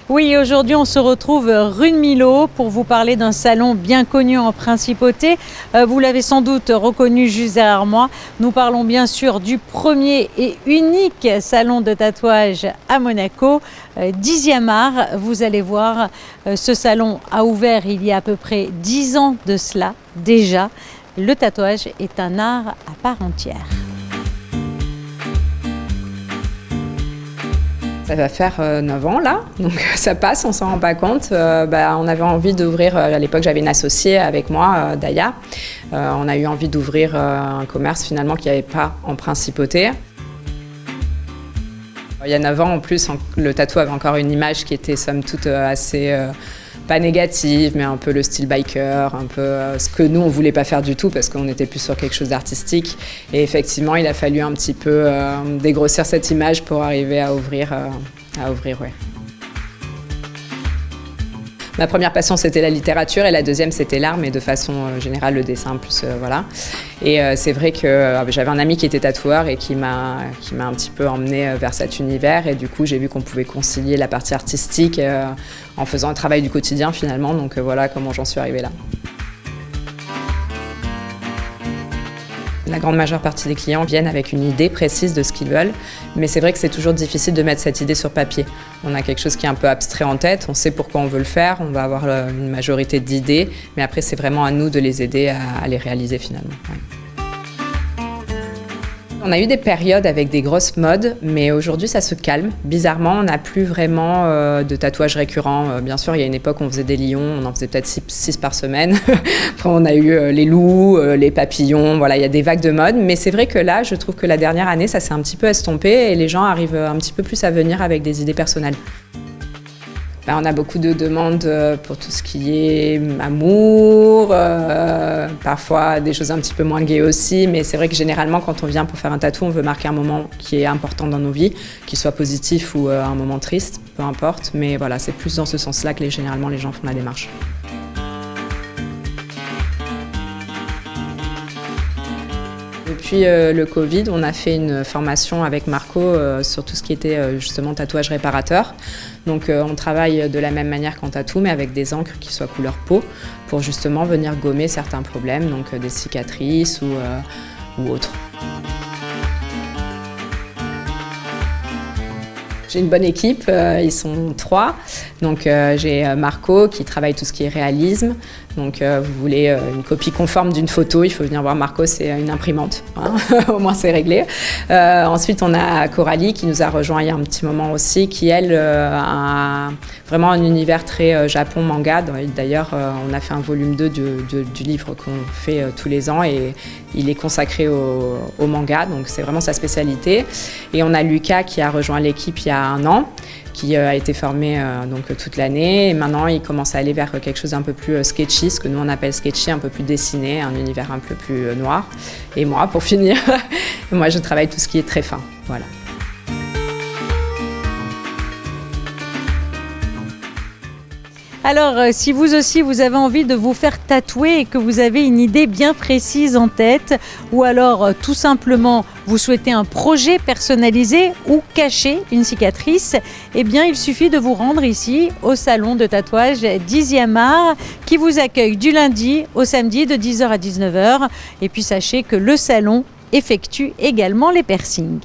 Oui, aujourd'hui on se retrouve rue de Millau pour vous parler d'un salon bien connu en principauté. Vous l'avez sans doute reconnu juste derrière moi. Nous parlons bien sûr du premier et unique salon de tatouage à Monaco, 10e art. Vous allez voir, ce salon a ouvert il y a à peu près 10 ans de cela déjà. Le tatouage est un art à part entière. Ça va faire 9 ans là, donc ça passe, on s'en rend pas compte. On avait envie d'ouvrir, à l'époque j'avais une associée avec moi, Daya. On a eu envie d'ouvrir un commerce finalement qu'il n'y avait pas en principauté. Il y a 9 ans en plus, le tatou avait encore une image qui était somme toute assez, pas négative, mais un peu le style biker, un peu ce que nous on voulait pas faire du tout parce qu'on était plus sur quelque chose d'artistique. Et effectivement, il a fallu un petit peu dégrossir cette image pour arriver à ouvrir. Ouais. Ma première passion, c'était la littérature et la deuxième, c'était l'art, mais de façon générale, le dessin, plus voilà. Et c'est vrai que j'avais un ami qui était tatoueur et qui m'a un petit peu emmené vers cet univers. Et du coup, j'ai vu qu'on pouvait concilier la partie artistique en faisant un travail du quotidien finalement. Donc voilà comment j'en suis arrivée là. La grande majeure partie des clients viennent avec une idée précise de ce qu'ils veulent, mais c'est vrai que c'est toujours difficile de mettre cette idée sur papier. On a quelque chose qui est un peu abstrait en tête, on sait pourquoi on veut le faire, on va avoir une majorité d'idées, mais après c'est vraiment à nous de les aider à les réaliser finalement. Ouais. On a eu des périodes avec des grosses modes, mais aujourd'hui ça se calme. Bizarrement, on n'a plus vraiment de tatouages récurrents. Bien sûr, il y a une époque où on faisait des lions, on en faisait peut-être 6 par semaine. Après, on a eu les loups, les papillons, voilà, il y a des vagues de mode. Mais c'est vrai que là, je trouve que la dernière année, ça s'est un petit peu estompé et les gens arrivent un petit peu plus à venir avec des idées personnelles. On a beaucoup de demandes pour tout ce qui est amour, parfois des choses un petit peu moins gaies aussi, mais c'est vrai que généralement quand on vient pour faire un tatou, on veut marquer un moment qui est important dans nos vies, qu'il soit positif ou un moment triste, peu importe, mais voilà, c'est plus dans ce sens-là que généralement les gens font la démarche. Depuis le Covid, on a fait une formation avec Marco sur tout ce qui était justement tatouage réparateur. Donc on travaille de la même manière qu'en tatou, mais avec des encres qui soient couleur peau, pour justement venir gommer certains problèmes, donc des cicatrices ou autres. J'ai une bonne équipe, ils sont 3. Donc j'ai Marco qui travaille tout ce qui est réalisme. Donc vous voulez une copie conforme d'une photo, il faut venir voir Marco, c'est une imprimante, hein. Au moins c'est réglé. Ensuite on a Coralie qui nous a rejoint il y a un petit moment aussi, qui elle a vraiment un univers très Japon manga. D'ailleurs on a fait un volume 2 du livre qu'on fait tous les ans et il est consacré au manga, donc c'est vraiment sa spécialité. Et on a Lucas qui a rejoint l'équipe il y a 1 an, qui a été formé donc toute l'année et maintenant il commence à aller vers quelque chose un peu plus sketchy, ce que nous on appelle sketchy, un peu plus dessiné, un univers un peu plus noir. Et moi, pour finir, moi je travaille tout ce qui est très fin, voilà. Alors, si vous aussi, vous avez envie de vous faire tatouer et que vous avez une idée bien précise en tête, ou alors tout simplement vous souhaitez un projet personnalisé ou cacher une cicatrice, eh bien, il suffit de vous rendre ici au salon de tatouage 10e art qui vous accueille du lundi au samedi de 10h à 19h. Et puis, sachez que le salon effectue également les piercings.